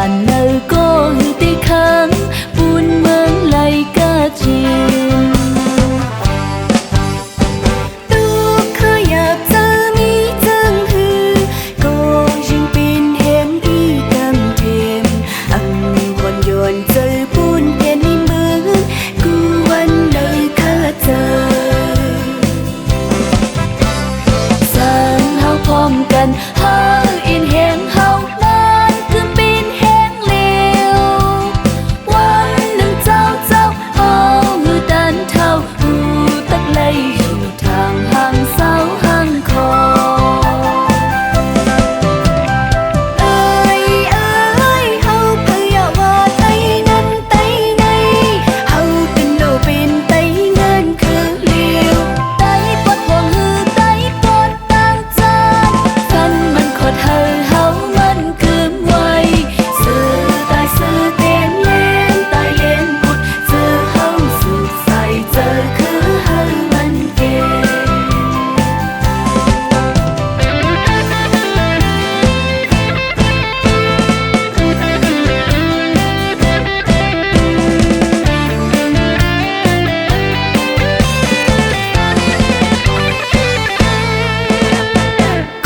đàn nơi có hư tê kháng buôn mương lại ca chìm tu khơi ập giờ mi dâng hư có riêng bên hẹn y cầm thềm ăn còn dọn giờ buôn đèn đi mưa cuวันlời khá giờ sang haoพร้อมกันหาอินแหงเฮามันคือเป็นแหงเลววันหนึ่งเจ้าเฮาหือดันเท่าหูตักไลอยู่ทางห่างเศร้าห่างคอเอ้ยเฮาเพื่อว่าไตนั้นไตในเฮาเป็นโลเป็นไตเงินคือเลวไตปวดห่วงหือไตปวดต่างจานฟันมันขดเฮามันคืมไว้ซื้อตายซื้อเต้นเล่นตายเล่นพุดเจอเฮาสุดใส่เจอคือเฮามันเก่ง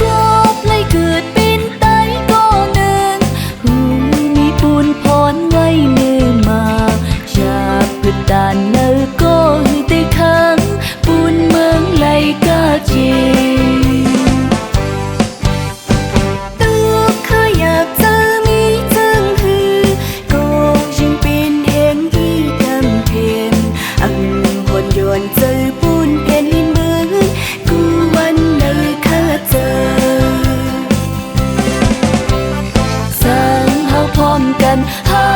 กบเลยเกิดเป็นไตก็หนึ่งหูมีปูนพรไว้มือมาอยากพืชดานเนอก็หือเตค้างปูนเมืองไหลกาจีตัวขยับเจอมีจึงหือก็ยังเป็นแหงอีกำเพนอังหวนย้อนเจอปูนแผ่นดินเมืองกูวันเนอข้าเจอสร้างเฮาพร้อมกันหา